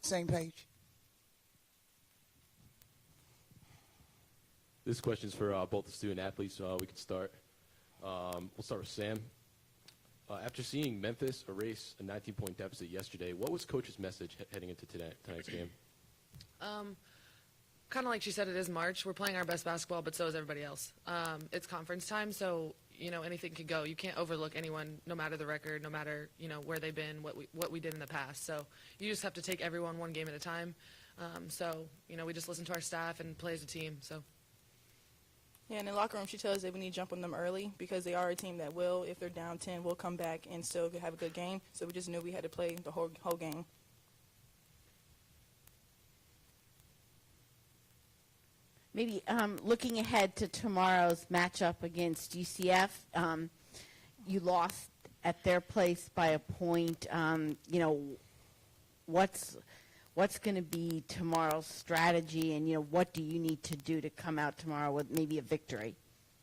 same page. This question is for both the student athletes. We can start. We'll start with Sam. After seeing Memphis erase a 19-point deficit yesterday, what was Coach's message heading into tonight's game? Kind of like she said, it is March. We're playing our best basketball, but so is everybody else. It's conference time, so anything could go. You can't overlook anyone, no matter the record, no matter where they've been, what we did in the past. So you just have to take everyone one game at a time. We just listen to our staff and play as a team. So. Yeah, in the locker room, she tells us that we need to jump on them early because they are a team that will, if they're down 10, will come back and still have a good game. So we just knew we had to play the whole game. Maybe looking ahead to tomorrow's matchup against UCF, you lost at their place by a point. What's going to be tomorrow's strategy, and what do you need to do to come out tomorrow with maybe a victory?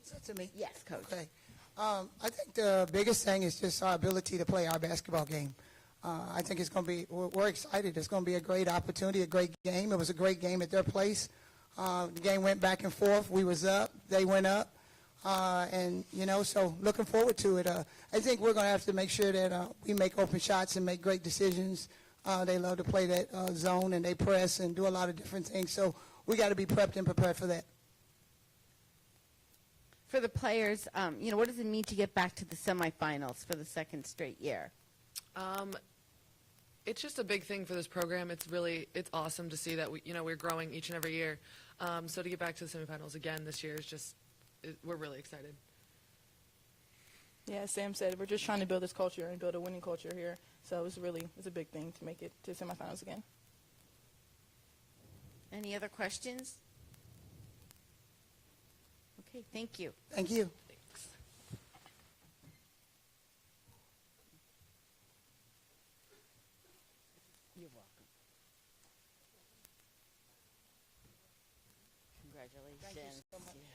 Is that to me? Yes, Coach. Okay. I think the biggest thing is just our ability to play our basketball game. I think it's going to be, we're excited. It's going to be a great opportunity, a great game. It was a great game at their place. The game went back and forth. We was up. They went up. So looking forward to it. I think we're going to have to make sure that we make open shots and make great decisions. They love to play that zone, and they press and do a lot of different things. So we got to be prepped and prepared for that. For the players, what does it mean to get back to the semifinals for the second straight year? It's just a big thing for this program. It's awesome to see that we're growing each and every year. So to get back to the semifinals again this year is we're really excited. Yeah, as Sam said, we're just trying to build this culture and build a winning culture here. So it's a big thing to make it to semifinals again. Any other questions? Okay, thank you. Thank you. Thanks. You're welcome. Congratulations. Thank you so much. Yeah.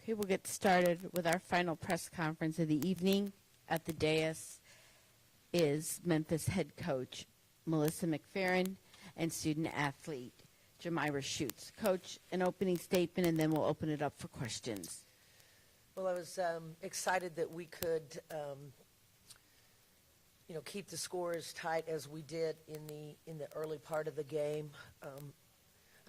Okay, we'll get started with our final press conference of the evening. At the dais is Memphis head coach Melissa McFerrin and student athlete Jamira Schutz. Coach, an opening statement, and then we'll open it up for questions. Well, I was excited that we could, keep the score as tight as we did in the early part of the game.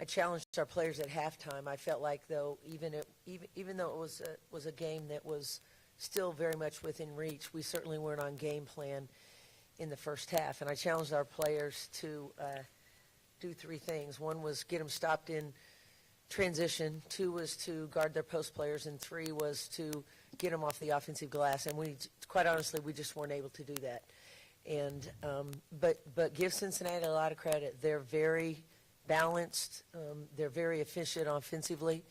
I challenged our players at halftime. I felt like, though, even though it was a game that was still very much within reach, we certainly weren't on game plan in the first half. And I challenged our players to do three things. One was get them stopped in transition. Two was to guard their post players. And three was to get them off the offensive glass. And quite honestly, we just weren't able to do that. And but give Cincinnati a lot of credit. They're very balanced. They're very efficient offensively.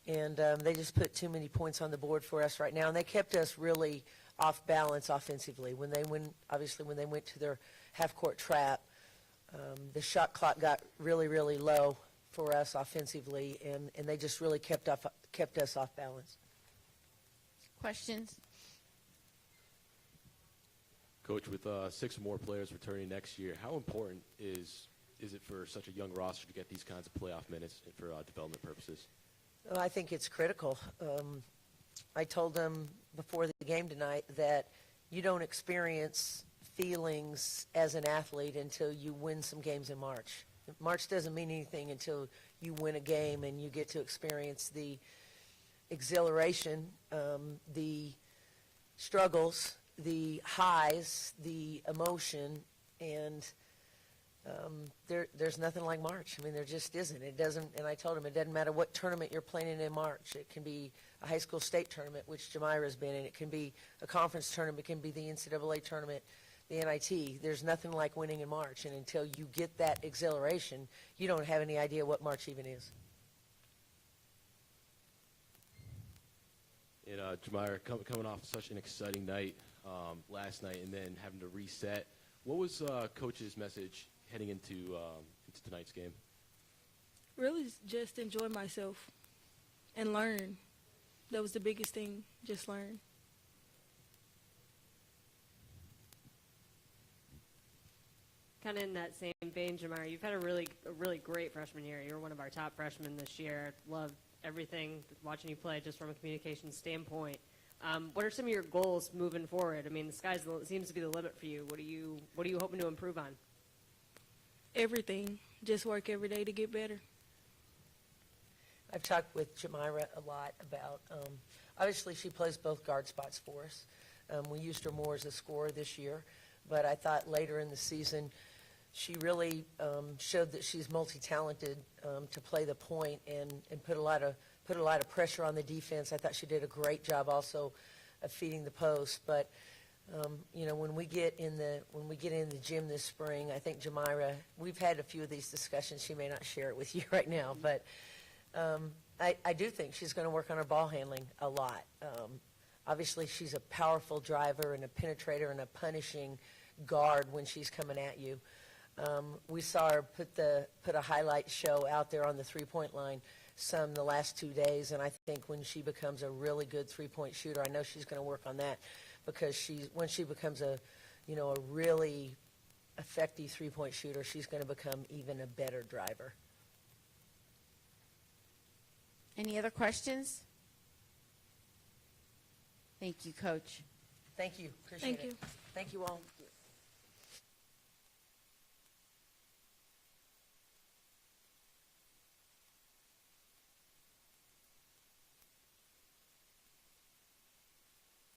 And they just put too many points on the board for us right now. And they kept us really off balance offensively. When they went to their half-court trap, the shot clock got really, really low for us offensively, and they just really kept us off balance. Questions? Coach, with 6 more players returning next year, how important is it for such a young roster to get these kinds of playoff minutes for development purposes? Well, I think it's critical. I told them before the game tonight that you don't experience feelings as an athlete until you win some games in March. March doesn't mean anything until you win a game and you get to experience the exhilaration, the struggles, the highs, the emotion, and there's nothing like March. I mean, there just isn't. It doesn't, and I told him it doesn't matter what tournament you're playing in March. It can be a high school state tournament, which Jamira's been in. It can be a conference tournament. It can be the NCAA tournament, the NIT. There's nothing like winning in March, and until you get that exhilaration, you don't have any idea what March even is. And Jamira, coming off such an exciting night last night and then having to reset, what was Coach's message heading into tonight's game? Really just enjoy myself and learn. That was the biggest thing, just learn. Kind of in that same vein, Jamira, you've had a really great freshman year. You're one of our top freshmen this year. Loved everything, watching you play just from a communication standpoint. What are some of your goals moving forward? I mean, the sky seems to be the limit for you. What are you hoping to improve on? Everything. Just work every day to get better. I've talked with Jamira a lot about, obviously she plays both guard spots for us. We used her more as a scorer this year, but I thought later in the season she really showed that she's multi-talented to play the point and put a lot of pressure on the defense. I thought she did a great job also of feeding the post. But when we get in the gym this spring, I think Jamira, we've had a few of these discussions. She may not share it with you right now, but I do think she's going to work on her ball handling a lot. Obviously, she's a powerful driver and a penetrator and a punishing guard when she's coming at you. We saw her put a highlight show out there on the three-point line the last 2 days, and I think when she becomes a really good three-point shooter, I know she's going to work on that, because when she becomes a really effective three-point shooter, she's going to become even a better driver. Any other questions? Thank you, Coach. Thank you. Appreciate it. Thank you. Thank you all.